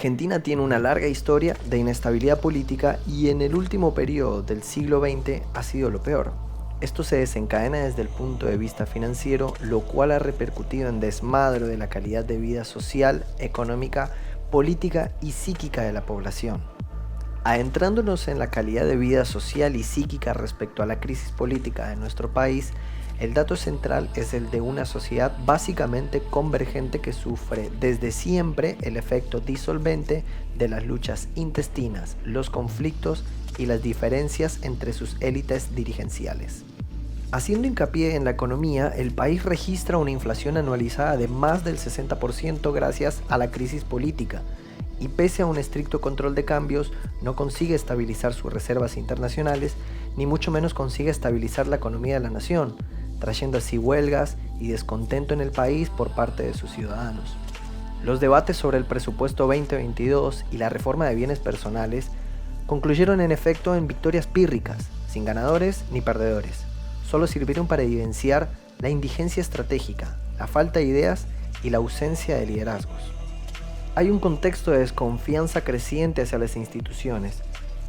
Argentina tiene una larga historia de inestabilidad política y en el último periodo del siglo XX ha sido lo peor. Esto se desencadena desde el punto de vista financiero, lo cual ha repercutido en desmadro de la calidad de vida social, económica, política y psíquica de la población. Adentrándonos en la calidad de vida social y psíquica respecto a la crisis política de nuestro país, el dato central es el de una sociedad básicamente convergente que sufre desde siempre el efecto disolvente de las luchas intestinas, los conflictos y las diferencias entre sus élites dirigenciales. Haciendo hincapié en la economía, el país registra una inflación anualizada de más del 60% gracias a la crisis política, y pese a un estricto control de cambios, no consigue estabilizar sus reservas internacionales, ni mucho menos consigue estabilizar la economía de la nación, trayendo así huelgas y descontento en el país por parte de sus ciudadanos. Los debates sobre el presupuesto 2022 y la reforma de bienes personales concluyeron en efecto en victorias pírricas, sin ganadores ni perdedores. Solo sirvieron para evidenciar la indigencia estratégica, la falta de ideas y la ausencia de liderazgos. Hay un contexto de desconfianza creciente hacia las instituciones.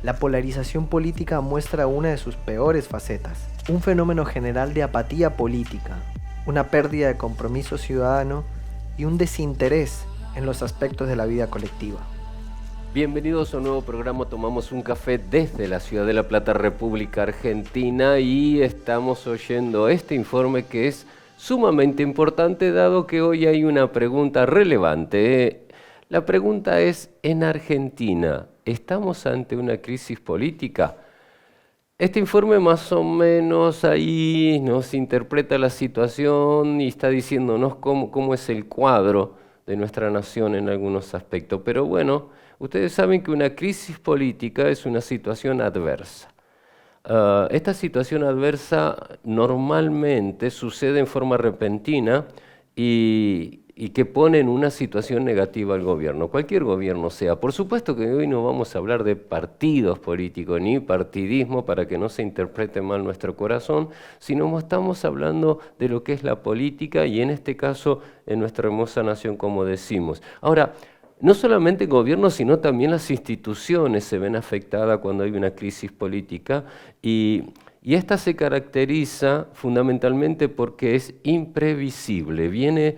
La polarización política muestra una de sus peores facetas, un fenómeno general de apatía política, una pérdida de compromiso ciudadano y un desinterés en los aspectos de la vida colectiva. Bienvenidos a un nuevo programa Tomamos un Café desde la ciudad de La Plata, República Argentina, y estamos oyendo este informe que es sumamente importante dado que hoy hay una pregunta relevante. La pregunta es, en Argentina, ¿estamos ante una crisis política? Este informe más o menos ahí nos interpreta la situación y está diciéndonos cómo es el cuadro de nuestra nación en algunos aspectos. Pero bueno, ustedes saben que una crisis política es una situación adversa. Esta situación adversa normalmente sucede en forma repentina y que pone en una situación negativa al gobierno, cualquier gobierno sea. Por supuesto que hoy no vamos a hablar de partidos políticos ni partidismo para que no se interprete mal nuestro corazón, sino estamos hablando de lo que es la política y en este caso en nuestra hermosa nación, como decimos. Ahora, no solamente el gobierno, sino también las instituciones se ven afectadas cuando hay una crisis política y esta se caracteriza fundamentalmente porque es imprevisible, viene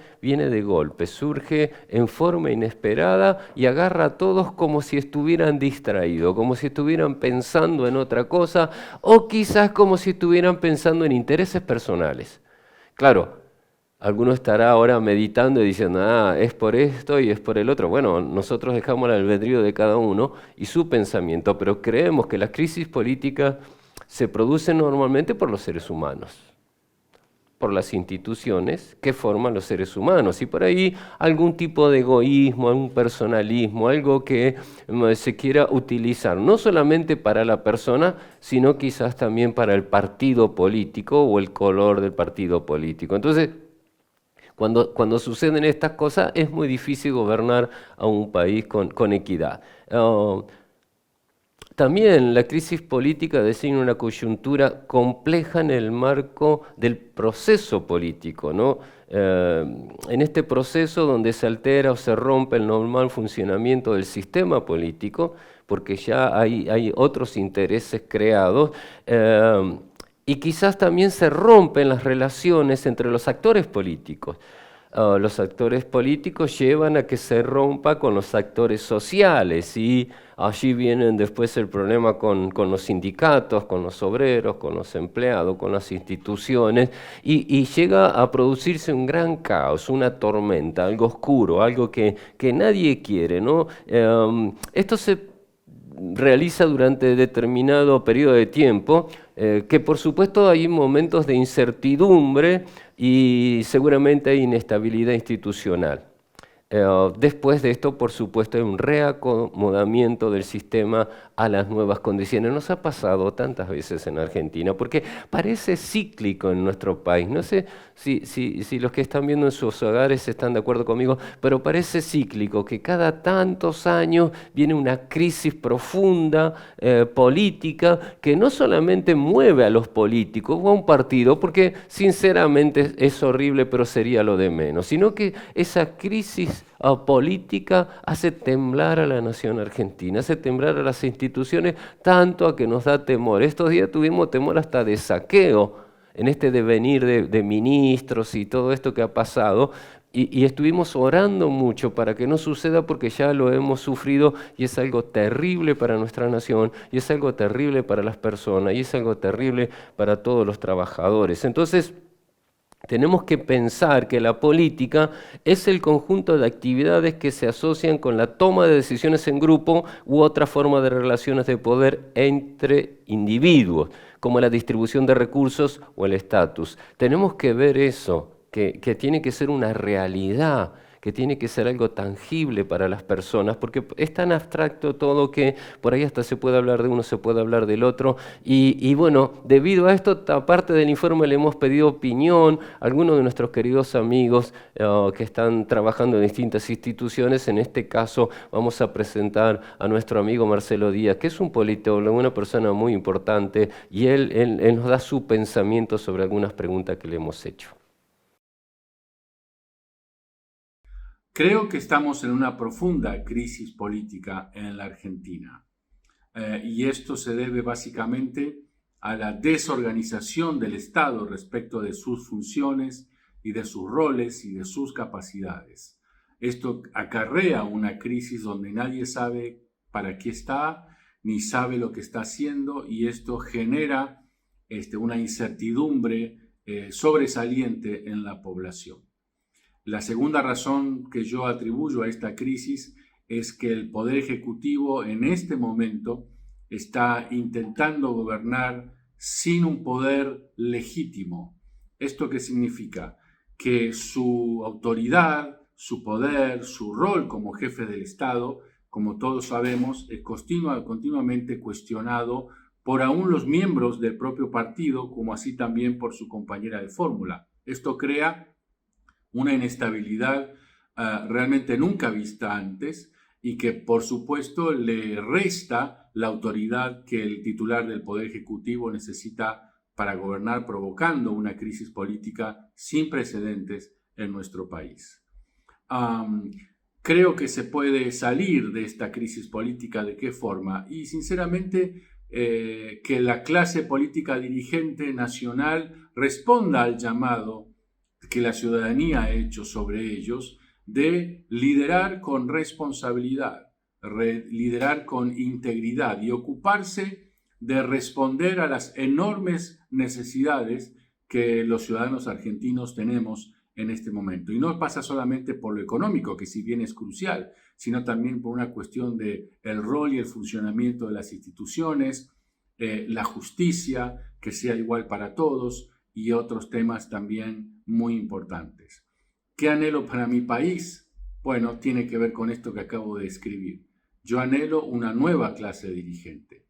de golpe, surge en forma inesperada y agarra a todos como si estuvieran distraídos, como si estuvieran pensando en otra cosa o quizás como si estuvieran pensando en intereses personales. Claro, alguno estará ahora meditando y diciendo, es por esto y es por el otro. Bueno, nosotros dejamos el albedrío de cada uno y su pensamiento, pero creemos que las crisis políticas se producen normalmente por los seres humanos, por las instituciones que forman los seres humanos y por ahí algún tipo de egoísmo, algún personalismo, algo que se quiera utilizar no solamente para la persona, sino quizás también para el partido político o el color del partido político. Entonces, cuando suceden estas cosas es muy difícil gobernar a un país con equidad. También la crisis política designa una coyuntura compleja en el marco del proceso político, ¿no? En este proceso donde se altera o se rompe el normal funcionamiento del sistema político, porque ya hay otros intereses creados, y quizás también se rompen las relaciones entre los actores políticos. Los actores políticos llevan a que se rompa con los actores sociales y allí vienen después el problema con los sindicatos, con los obreros, con los empleados, con las instituciones y llega a producirse un gran caos, una tormenta, algo oscuro, algo que nadie quiere, ¿no? Esto se realiza durante determinado periodo de tiempo, que por supuesto hay momentos de incertidumbre y seguramente hay inestabilidad institucional. Después de esto, por supuesto, hay un reacomodamiento del sistema a las nuevas condiciones. Nos ha pasado tantas veces en Argentina, porque parece cíclico en nuestro país. No sé si los que están viendo en sus hogares están de acuerdo conmigo, pero parece cíclico, que cada tantos años viene una crisis profunda, política, que no solamente mueve a los políticos o a un partido, porque sinceramente es horrible, pero sería lo de menos, sino que esa crisis crisis política hace temblar a la nación argentina, hace temblar a las instituciones, tanto a que nos da temor. Estos días tuvimos temor hasta de saqueo en este devenir de ministros y todo esto que ha pasado, y estuvimos orando mucho para que no suceda, porque ya lo hemos sufrido y es algo terrible para nuestra nación, y es algo terrible para las personas, y es algo terrible para todos los trabajadores. Entonces, tenemos que pensar que la política es el conjunto de actividades que se asocian con la toma de decisiones en grupo u otra forma de relaciones de poder entre individuos, como la distribución de recursos o el estatus. Tenemos que ver eso, que tiene que ser una realidad, que tiene que ser algo tangible para las personas, porque es tan abstracto todo que por ahí hasta se puede hablar de uno, se puede hablar del otro, y bueno, debido a esto, aparte del informe le hemos pedido opinión a algunos de nuestros queridos amigos que están trabajando en distintas instituciones. En este caso vamos a presentar a nuestro amigo Marcelo Díaz, que es un politólogo, una persona muy importante, y él nos da su pensamiento sobre algunas preguntas que le hemos hecho. Creo que estamos en una profunda crisis política en la Argentina, y esto se debe básicamente a la desorganización del Estado respecto de sus funciones y de sus roles y de sus capacidades. Esto acarrea una crisis donde nadie sabe para qué está, ni sabe lo que está haciendo, y esto genera una incertidumbre sobresaliente en la población. La segunda razón que yo atribuyo a esta crisis es que el Poder Ejecutivo en este momento está intentando gobernar sin un poder legítimo. ¿Esto qué significa? Que su autoridad, su poder, su rol como jefe del Estado, como todos sabemos, es continuamente cuestionado por aún los miembros del propio partido, como así también por su compañera de fórmula. Esto crea una inestabilidad realmente nunca vista antes, y que por supuesto le resta la autoridad que el titular del Poder Ejecutivo necesita para gobernar, provocando una crisis política sin precedentes en nuestro país. Creo que se puede salir de esta crisis política. ¿De qué forma? Y sinceramente que la clase política dirigente nacional responda al llamado que la ciudadanía ha hecho sobre ellos de liderar con responsabilidad, liderar con integridad y ocuparse de responder a las enormes necesidades que los ciudadanos argentinos tenemos en este momento. Y no pasa solamente por lo económico, que si bien es crucial, sino también por una cuestión de el rol y el funcionamiento de las instituciones, la justicia, que sea igual para todos, y otros temas también muy importantes. ¿Qué anhelo para mi país? Bueno, tiene que ver con esto que acabo de describir. Yo anhelo una nueva clase dirigente,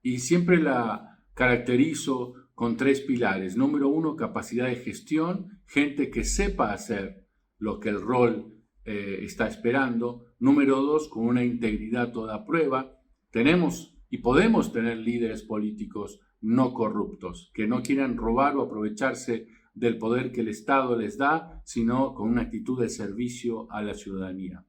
y siempre la caracterizo con 3 pilares. Número 1, capacidad de gestión, gente que sepa hacer lo que el rol está esperando. Número 2, con una integridad toda prueba. Tenemos y podemos tener líderes políticos no corruptos, que no quieran robar o aprovecharse del poder que el Estado les da, sino con una actitud de servicio a la ciudadanía.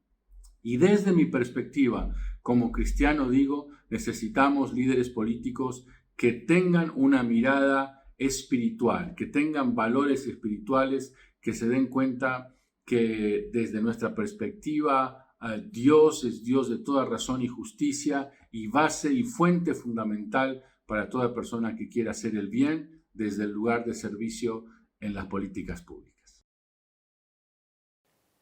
Y desde mi perspectiva, como cristiano digo, necesitamos líderes políticos que tengan una mirada espiritual, que tengan valores espirituales, que se den cuenta que desde nuestra perspectiva Dios es Dios de toda razón y justicia, y base y fuente fundamental para toda persona que quiera hacer el bien desde el lugar de servicio en las políticas públicas.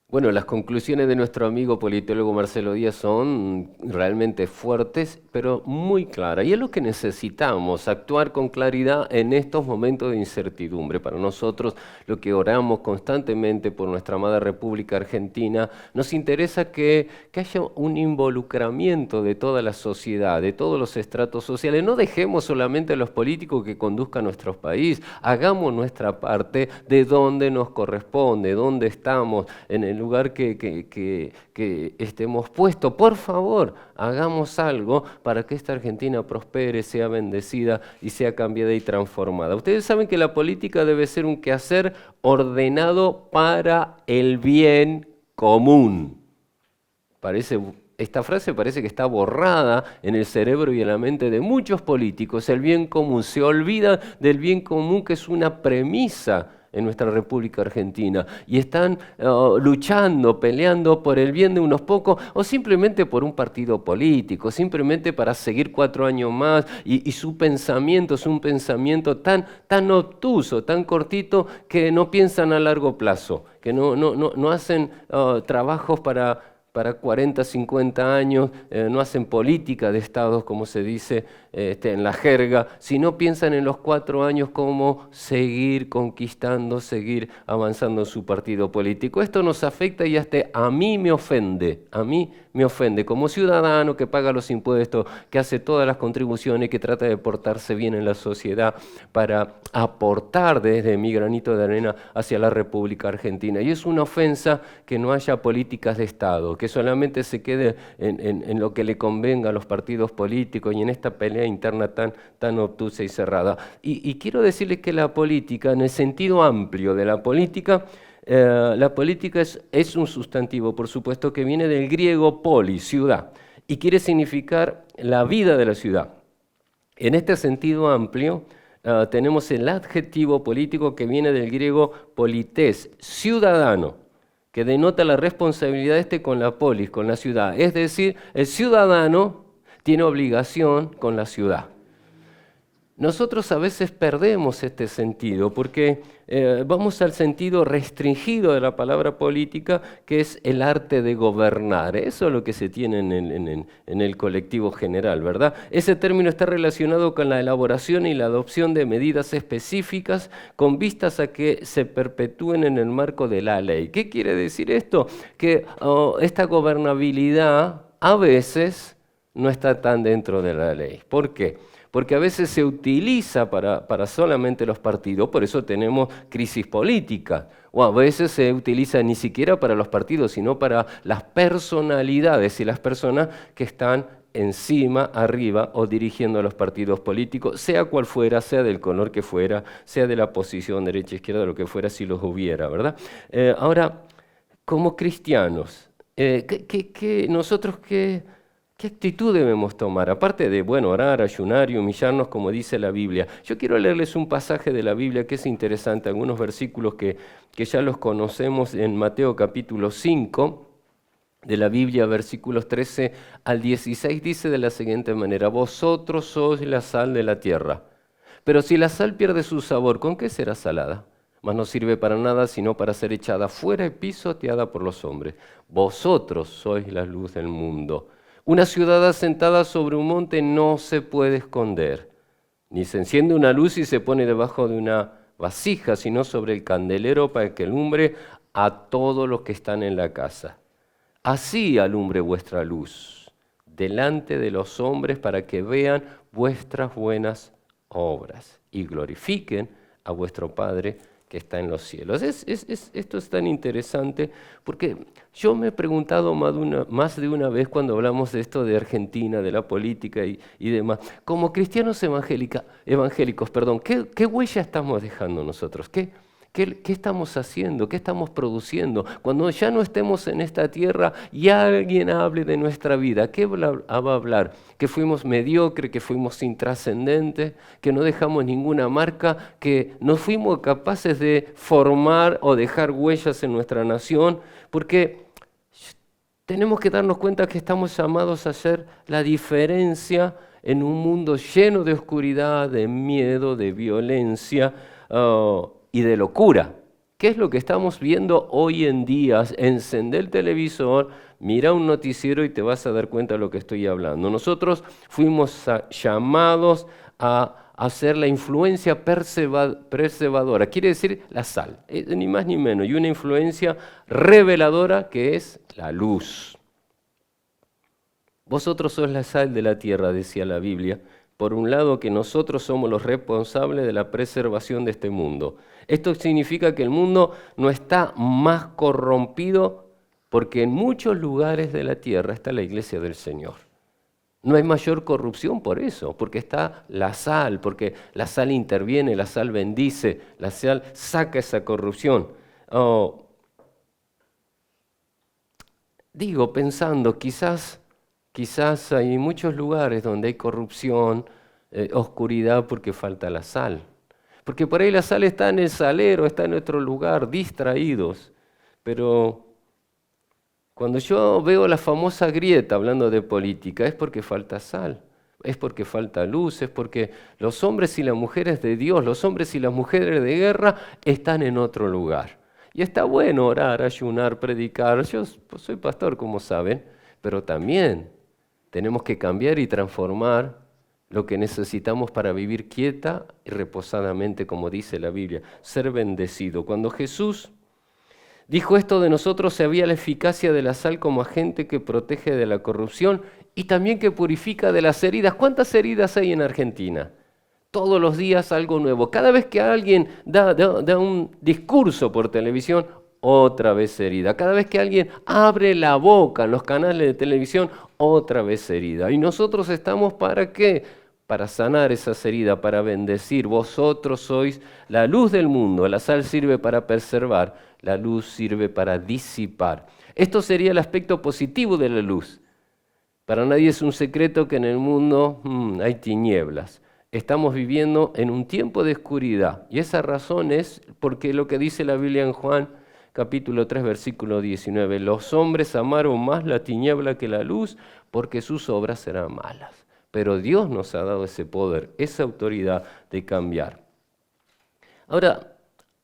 Bueno, las conclusiones de nuestro amigo politólogo Marcelo Díaz son realmente fuertes, pero muy claras. Y es lo que necesitamos, actuar con claridad en estos momentos de incertidumbre. Para nosotros, lo que oramos constantemente por nuestra amada República Argentina, nos interesa que haya un involucramiento de toda la sociedad, de todos los estratos sociales. No dejemos solamente a los políticos que conduzcan nuestro país, hagamos nuestra parte de donde nos corresponde, donde estamos, en el lugar que estemos puestos. Por favor, hagamos algo para que esta Argentina prospere, sea bendecida y sea cambiada y transformada. Ustedes saben que la política debe ser un quehacer ordenado para el bien común. común. Esta frase parece que está borrada en el cerebro y en la mente de muchos políticos. El bien común, se olvida del bien común, que es una premisa en nuestra República Argentina, y están luchando, peleando por el bien de unos pocos, o simplemente por un partido político, simplemente para seguir 4 años más, y su pensamiento es un pensamiento tan obtuso, tan cortito, que no piensan a largo plazo, que no hacen trabajos para 40, 50 años, no hacen política de Estado, como se dice en la jerga, sino piensan en los 4 años cómo seguir conquistando, seguir avanzando en su partido político. Esto nos afecta y hasta a mí me ofende, como ciudadano que paga los impuestos, que hace todas las contribuciones, que trata de portarse bien en la sociedad para aportar desde mi granito de arena hacia la República Argentina. Y es una ofensa que no haya políticas de Estado, que solamente se quede en lo que le convenga a los partidos políticos y en esta pelea interna tan obtusa y cerrada. Y quiero decirles que la política, en el sentido amplio de la política es un sustantivo, por supuesto, que viene del griego polis, ciudad, y quiere significar la vida de la ciudad. En este sentido amplio, tenemos el adjetivo político que viene del griego polités, ciudadano, que denota la responsabilidad con la polis, con la ciudad. Es decir, el ciudadano tiene obligación con la ciudad. Nosotros a veces perdemos este sentido porque vamos al sentido restringido de la palabra política, que es el arte de gobernar. Eso es lo que se tiene en el colectivo general, ¿verdad? Ese término está relacionado con la elaboración y la adopción de medidas específicas con vistas a que se perpetúen en el marco de la ley. ¿Qué quiere decir esto? Que esta gobernabilidad a veces no está tan dentro de la ley. ¿Por qué? Porque a veces se utiliza para solamente los partidos, por eso tenemos crisis política, o a veces se utiliza ni siquiera para los partidos, sino para las personalidades y las personas que están encima, arriba o dirigiendo a los partidos políticos, sea cual fuera, sea del color que fuera, sea de la posición derecha, izquierda, lo que fuera, si los hubiera, ¿verdad? Ahora, como cristianos, nosotros ¿qué actitud debemos tomar? Aparte de, orar, ayunar y humillarnos, como dice la Biblia. Yo quiero leerles un pasaje de la Biblia que es interesante, algunos versículos que ya los conocemos en Mateo capítulo 5, de la Biblia, versículos 13 al 16, dice de la siguiente manera: vosotros sois la sal de la tierra, pero si la sal pierde su sabor, ¿con qué será salada? Mas no sirve para nada, sino para ser echada fuera y pisoteada por los hombres. Vosotros sois la luz del mundo. Una ciudad asentada sobre un monte no se puede esconder, ni se enciende una luz y se pone debajo de una vasija, sino sobre el candelero para que alumbre a todos los que están en la casa. Así alumbre vuestra luz delante de los hombres, para que vean vuestras buenas obras y glorifiquen a vuestro Padre que está en los cielos. Esto es tan interesante porque yo me he preguntado más de una vez cuando hablamos de esto de Argentina, de la política y demás, como cristianos evangélicos, ¿qué huella estamos dejando nosotros? ¿Qué estamos haciendo? ¿Qué estamos produciendo? Cuando ya no estemos en esta tierra y alguien hable de nuestra vida, ¿qué va a hablar? ¿Que fuimos mediocres, que fuimos intrascendentes, que no dejamos ninguna marca, que no fuimos capaces de formar o dejar huellas en nuestra nación? Porque tenemos que darnos cuenta que estamos llamados a hacer la diferencia en un mundo lleno de oscuridad, de miedo, de violencia, y de locura. ¿Qué es lo que estamos viendo hoy en día? Encender el televisor, mira un noticiero y te vas a dar cuenta de lo que estoy hablando. Nosotros fuimos llamados a hacer la influencia preservadora, quiere decir la sal, ni más ni menos, y una influencia reveladora que es la luz. Vosotros sois la sal de la tierra, decía la Biblia. Por un lado, que nosotros somos los responsables de la preservación de este mundo. Esto significa que el mundo no está más corrompido porque en muchos lugares de la tierra está la iglesia del Señor. No hay mayor corrupción por eso, porque está la sal, porque la sal interviene, la sal bendice, la sal saca esa corrupción. digo, pensando, quizás hay muchos lugares donde hay corrupción, oscuridad porque falta la sal. Porque por ahí la sal está en el salero, está en otro lugar, distraídos. Pero cuando yo veo la famosa grieta hablando de política, es porque falta sal, es porque falta luz, es porque los hombres y las mujeres de Dios, los hombres y las mujeres de guerra están en otro lugar. Y está bueno orar, ayunar, predicar. Yo soy pastor, como saben, pero también tenemos que cambiar y transformar lo que necesitamos para vivir quieta y reposadamente, como dice la Biblia, ser bendecido. Cuando Jesús dijo esto de nosotros, se veía la eficacia de la sal como agente que protege de la corrupción y también que purifica de las heridas. ¿Cuántas heridas hay en Argentina? Todos los días algo nuevo. Cada vez que alguien da un discurso por televisión, otra vez herida. Cada vez que alguien abre la boca en los canales de televisión, otra vez herida. ¿Y nosotros estamos para qué? Para sanar esas heridas, para bendecir. Vosotros sois la luz del mundo. La sal sirve para preservar, la luz sirve para disipar. Esto sería el aspecto positivo de la luz. Para nadie es un secreto que en el mundo hay tinieblas. Estamos viviendo en un tiempo de oscuridad. Y esa razón es porque lo que dice la Biblia en Juan, capítulo 3, versículo 19. Los hombres amaron más la tiniebla que la luz porque sus obras eran malas. Pero Dios nos ha dado ese poder, esa autoridad de cambiar. Ahora,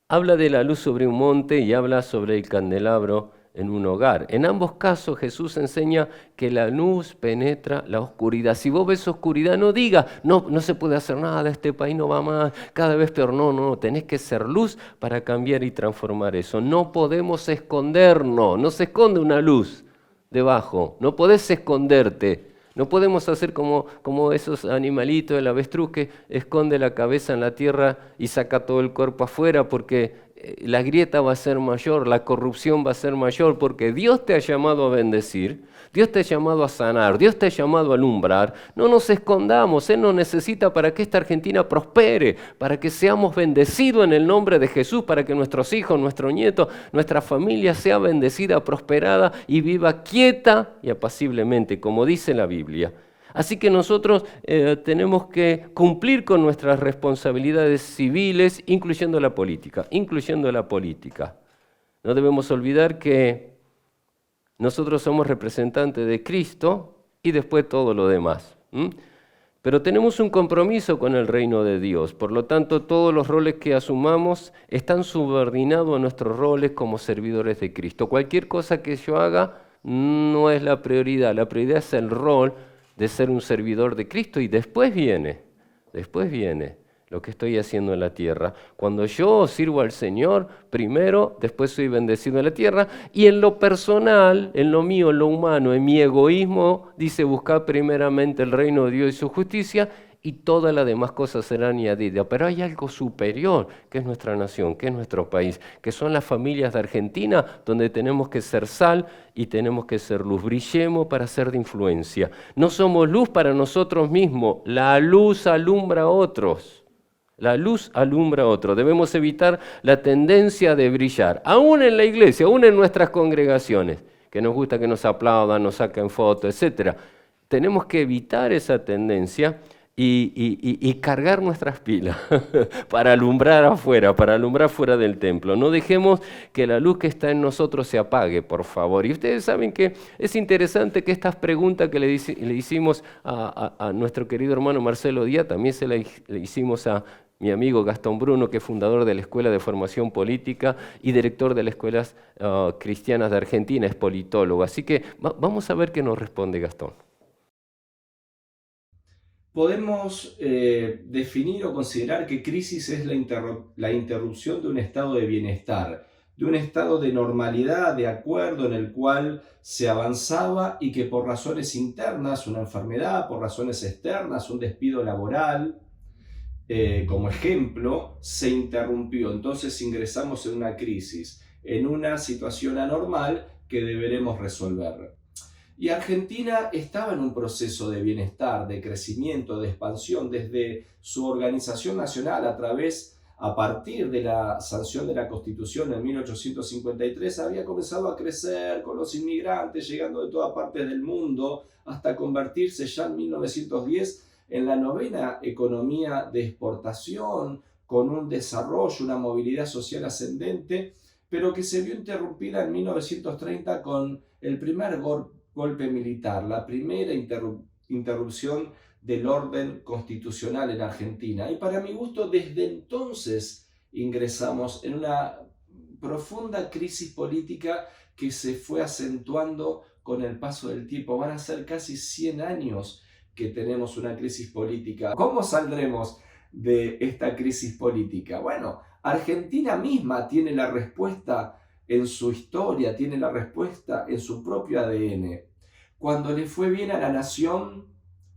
habla de la luz sobre un monte y habla sobre el candelabro en un hogar. En ambos casos Jesús enseña que la luz penetra la oscuridad. Si vos ves oscuridad, no digas, no se puede hacer nada, este país no va más, cada vez peor. No, tenés que ser luz para cambiar y transformar eso. No podemos escondernos, no se esconde una luz debajo, no podés esconderte. No podemos hacer como esos animalitos, el avestruz que esconde la cabeza en la tierra y saca todo el cuerpo afuera porque la grieta va a ser mayor, la corrupción va a ser mayor, porque Dios te ha llamado a bendecir, Dios te ha llamado a sanar, Dios te ha llamado a alumbrar. No nos escondamos, Él nos necesita para que esta Argentina prospere, para que seamos bendecidos en el nombre de Jesús, para que nuestros hijos, nuestros nietos, nuestra familia sea bendecida, prosperada y viva quieta y apaciblemente, como dice la Biblia. Así que nosotros tenemos que cumplir con nuestras responsabilidades civiles, incluyendo la política. No debemos olvidar que nosotros somos representantes de Cristo y después todo lo demás. Pero tenemos un compromiso con el reino de Dios. Por lo tanto, todos los roles que asumamos están subordinados a nuestros roles como servidores de Cristo. Cualquier cosa que yo haga no es la prioridad. La prioridad es el rol de ser un servidor de Cristo y después viene lo que estoy haciendo en la tierra. Cuando yo sirvo al Señor, primero, después soy bendecido en la tierra y en lo personal, en lo mío, en lo humano, en mi egoísmo, dice buscar primeramente el reino de Dios y su justicia y todas las demás cosas serán añadidas. Pero hay algo superior, que es nuestra nación, que es nuestro país, que son las familias de Argentina, donde tenemos que ser sal y tenemos que ser luz. Brillemos para ser de influencia. No somos luz para nosotros mismos, la luz alumbra a otros. La luz alumbra a otros. Debemos evitar la tendencia de brillar, aún en la iglesia, aún en nuestras congregaciones, que nos gusta que nos aplaudan, nos saquen fotos, etc. Tenemos que evitar esa tendencia y cargar nuestras pilas para alumbrar afuera, para alumbrar fuera del templo. No dejemos que la luz que está en nosotros se apague, por favor. Y ustedes saben que es interesante que estas preguntas que le hicimos a nuestro querido hermano Marcelo Díaz, también le hicimos a mi amigo Gastón Bruno, que es fundador de la Escuela de Formación Política y director de las Escuelas Cristianas de Argentina, es politólogo. Así que vamos a ver qué nos responde Gastón. Podemos definir o considerar que crisis es la interrupción de un estado de bienestar, de un estado de normalidad, de acuerdo en el cual se avanzaba y que por razones internas, una enfermedad, por razones externas, un despido laboral, como ejemplo, se interrumpió. Entonces ingresamos en una crisis, en una situación anormal que deberemos resolver. Y Argentina estaba en un proceso de bienestar, de crecimiento, de expansión, desde su organización nacional a través a partir de la sanción de la Constitución en 1853, había comenzado a crecer con los inmigrantes llegando de todas partes del mundo hasta convertirse ya en 1910 en la novena economía de exportación, con un desarrollo, una movilidad social ascendente, pero que se vio interrumpida en 1930 con el primer golpe militar, la primera interrupción del orden constitucional en Argentina. Y para mi gusto, desde entonces ingresamos en una profunda crisis política que se fue acentuando con el paso del tiempo. Van a ser casi 100 años que tenemos una crisis política. ¿Cómo saldremos de esta crisis política? Bueno, Argentina misma tiene la respuesta en su historia, tiene la respuesta en su propio ADN. Cuando le fue bien a la nación,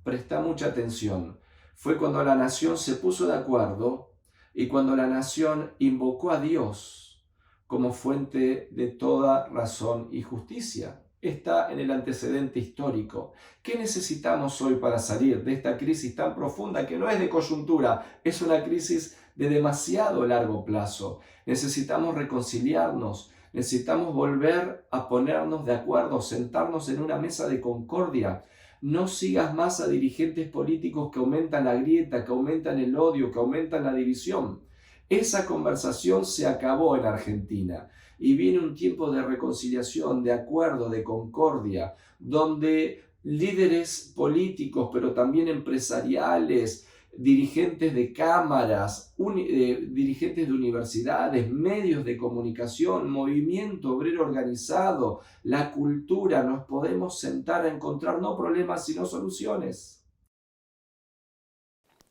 presta mucha atención, fue cuando la nación se puso de acuerdo y cuando la nación invocó a Dios como fuente de toda razón y justicia. Está en el antecedente histórico. ¿Qué necesitamos hoy para salir de esta crisis tan profunda que no es de coyuntura, es una crisis de demasiado largo plazo? Necesitamos reconciliarnos, necesitamos volver a ponernos de acuerdo, sentarnos en una mesa de concordia. No sigas más a dirigentes políticos que aumentan la grieta, que aumentan el odio, que aumentan la división. Esa conversación se acabó en Argentina y viene un tiempo de reconciliación, de acuerdo, de concordia, donde líderes políticos, pero también empresariales, dirigentes de cámaras, dirigentes de universidades, medios de comunicación, movimiento obrero organizado, la cultura, nos podemos sentar a encontrar no problemas sino soluciones.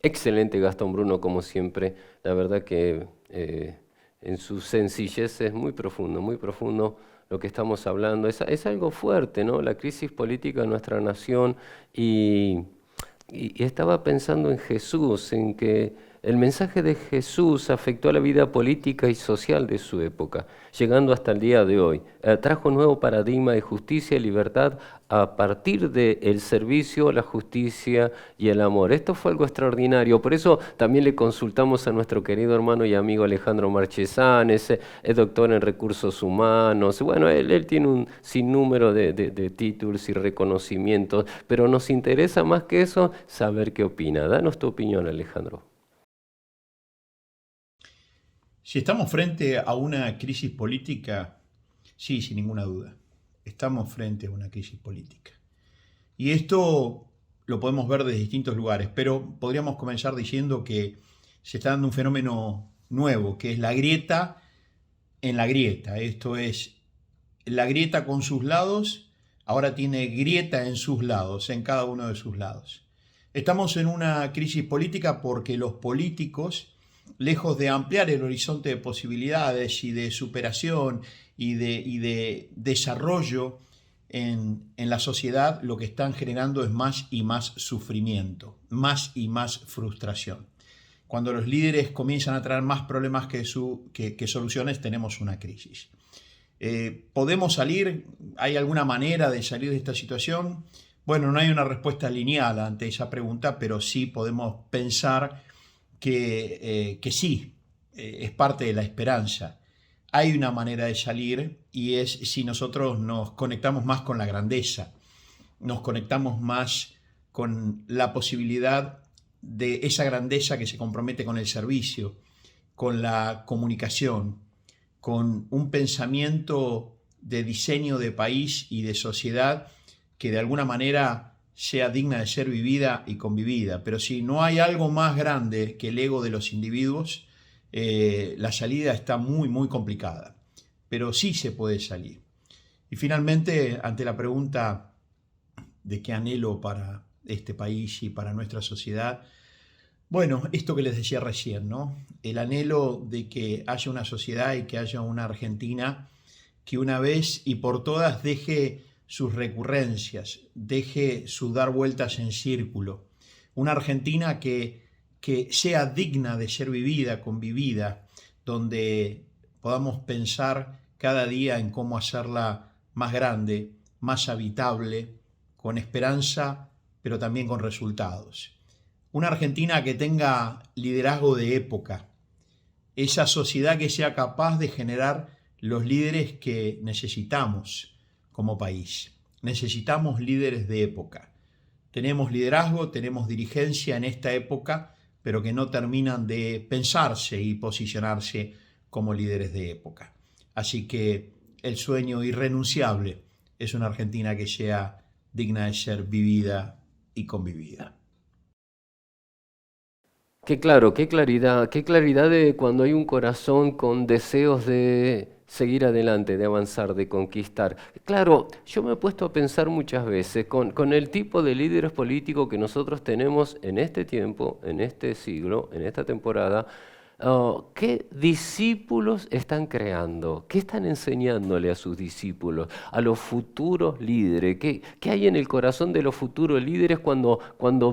Excelente, Gastón Bruno, como siempre. La verdad que en su sencillez es muy profundo lo que estamos hablando. Es algo fuerte, ¿no? La crisis política de nuestra nación y estaba pensando en Jesús, en que el mensaje de Jesús afectó a la vida política y social de su época, llegando hasta el día de hoy. Trajo un nuevo paradigma de justicia y libertad a partir del servicio, la justicia y el amor. Esto fue algo extraordinario. Por eso también le consultamos a nuestro querido hermano y amigo Alejandro Marchesán, es doctor en recursos humanos. Bueno, él tiene un sinnúmero de títulos y reconocimientos, pero nos interesa más que eso saber qué opina. Danos tu opinión, Alejandro. Si estamos frente a una crisis política, sí, sin ninguna duda, estamos frente a una crisis política. Y esto lo podemos ver desde distintos lugares, pero podríamos comenzar diciendo que se está dando un fenómeno nuevo, que es la grieta en la grieta. Esto es, la grieta con sus lados, ahora tiene grieta en sus lados, en cada uno de sus lados. Estamos en una crisis política porque los políticos, lejos de ampliar el horizonte de posibilidades y de superación y de desarrollo en la sociedad, lo que están generando es más y más sufrimiento, más y más frustración. Cuando los líderes comienzan a traer más problemas que soluciones, tenemos una crisis. ¿Podemos salir? ¿Hay alguna manera de salir de esta situación? Bueno, no hay una respuesta lineal ante esa pregunta, pero sí podemos pensar que sí, es parte de la esperanza. Hay una manera de salir y es si nosotros nos conectamos más con la grandeza, nos conectamos más con la posibilidad de esa grandeza que se compromete con el servicio, con la comunicación, con un pensamiento de diseño de país y de sociedad que de alguna manera sea digna de ser vivida y convivida. Pero si no hay algo más grande que el ego de los individuos, la salida está muy, muy complicada. Pero sí se puede salir. Y finalmente, ante la pregunta de qué anhelo para este país y para nuestra sociedad, bueno, esto que les decía recién, ¿no? El anhelo de que haya una sociedad y que haya una Argentina que una vez y por todas deje sus recurrencias, deje su dar vueltas en círculo. Una Argentina que sea digna de ser vivida, convivida, donde podamos pensar cada día en cómo hacerla más grande, más habitable, con esperanza, pero también con resultados. Una Argentina que tenga liderazgo de época, esa sociedad que sea capaz de generar los líderes que necesitamos como país. Necesitamos líderes de época. Tenemos liderazgo, tenemos dirigencia en esta época, pero que no terminan de pensarse y posicionarse como líderes de época. Así que el sueño irrenunciable es una Argentina que sea digna de ser vivida y convivida. Qué claro, qué claridad de cuando hay un corazón con deseos de seguir adelante, de avanzar, de conquistar. Claro, yo me he puesto a pensar muchas veces con el tipo de líderes políticos que nosotros tenemos en este tiempo, en este siglo, en esta temporada. ¿Qué discípulos están creando? ¿Qué están enseñándole a sus discípulos, a los futuros líderes? ¿Qué hay en el corazón de los futuros líderes cuando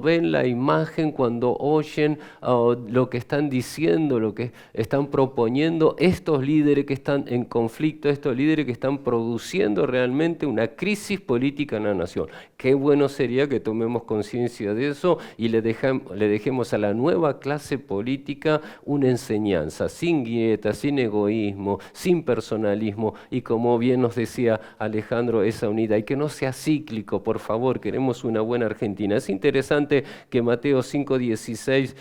ven la imagen, cuando oyen lo que están diciendo, lo que están proponiendo estos líderes que están en conflicto, estos líderes que están produciendo realmente una crisis política en la nación? Qué bueno sería que tomemos conciencia de eso y le dejemos a la nueva clase política una enseñanza, sin grieta, sin egoísmo, sin personalismo y como bien nos decía Alejandro, esa unidad y que no sea cíclico, por favor, queremos una buena Argentina. Es interesante que Mateo 5:16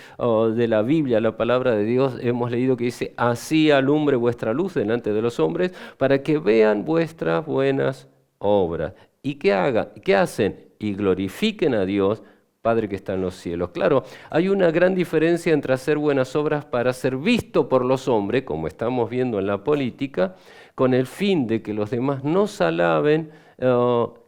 de la Biblia, la palabra de Dios, hemos leído que dice, así alumbre vuestra luz delante de los hombres para que vean vuestras buenas obras. ¿Y qué hacen? Y glorifiquen a Dios, Padre que está en los cielos. Claro, hay una gran diferencia entre hacer buenas obras para ser visto por los hombres, como estamos viendo en la política, con el fin de que los demás nos alaben,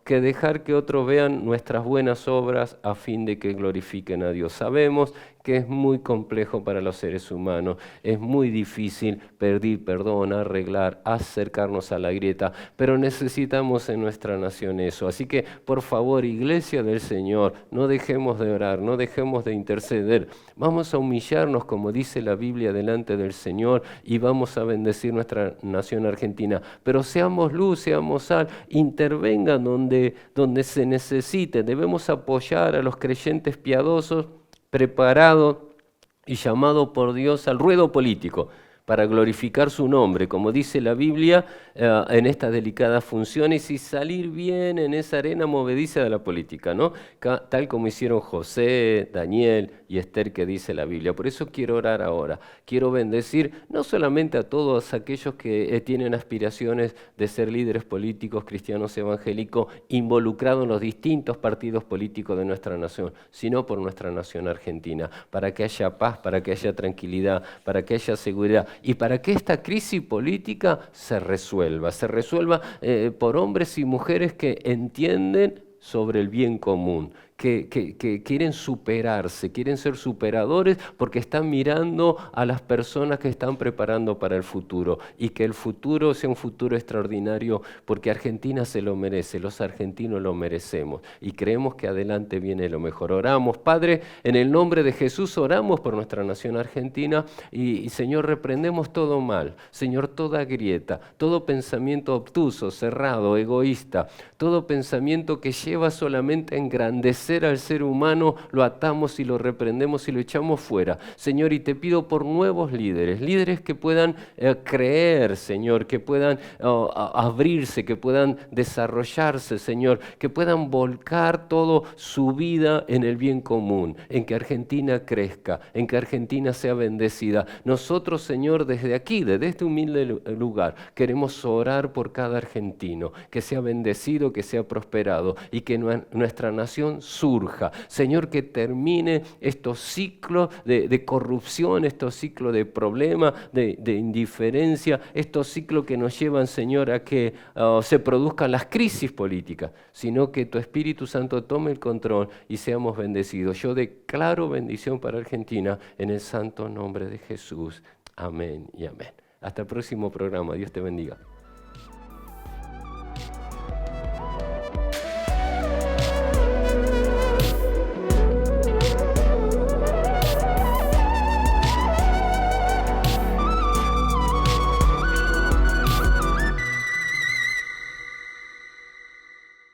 que dejar que otros vean nuestras buenas obras a fin de que glorifiquen a Dios. Sabemos que es muy complejo para los seres humanos, es muy difícil pedir perdón, arreglar, acercarnos a la grieta, pero necesitamos en nuestra nación eso. Así que, por favor, Iglesia del Señor, no dejemos de orar, no dejemos de interceder. Vamos a humillarnos, como dice la Biblia, delante del Señor y vamos a bendecir nuestra nación argentina. Pero seamos luz, seamos sal, intervengan donde se necesite. Debemos apoyar a los creyentes piadosos, preparados y llamados por Dios al ruedo político para glorificar su nombre, como dice la Biblia, en estas delicadas funciones y salir bien en esa arena movediza de la política, ¿no? Tal como hicieron José, Daniel y Esther, que dice la Biblia. Por eso quiero orar ahora. Quiero bendecir no solamente a todos aquellos que tienen aspiraciones de ser líderes políticos, cristianos evangélicos, involucrados en los distintos partidos políticos de nuestra nación, sino por nuestra nación argentina, para que haya paz, para que haya tranquilidad, para que haya seguridad y para que esta crisis política se resuelva por hombres y mujeres que entienden sobre el bien común, que quieren superarse, quieren ser superadores porque están mirando a las personas que están preparando para el futuro y que el futuro sea un futuro extraordinario porque Argentina se lo merece, los argentinos lo merecemos y creemos que adelante viene lo mejor. Oramos, Padre, en el nombre de Jesús oramos por nuestra nación argentina y Señor, reprendemos todo mal, Señor, toda grieta, todo pensamiento obtuso, cerrado, egoísta, todo pensamiento que lleva solamente a engrandecer al ser humano, lo atamos y lo reprendemos y lo echamos fuera. Señor, y te pido por nuevos líderes que puedan creer, Señor, que puedan abrirse, que puedan desarrollarse, Señor, que puedan volcar toda su vida en el bien común, en que Argentina crezca, en que Argentina sea bendecida. Nosotros, Señor, desde aquí, desde este humilde lugar, queremos orar por cada argentino, que sea bendecido, que sea prosperado y que nuestra nación surja. Señor, que termine estos ciclos de corrupción, estos ciclos de problemas, de indiferencia, estos ciclos que nos llevan, Señor, a que se produzcan las crisis políticas, sino que tu Espíritu Santo tome el control y seamos bendecidos. Yo declaro bendición para Argentina en el santo nombre de Jesús. Amén y amén. Hasta el próximo programa. Dios te bendiga.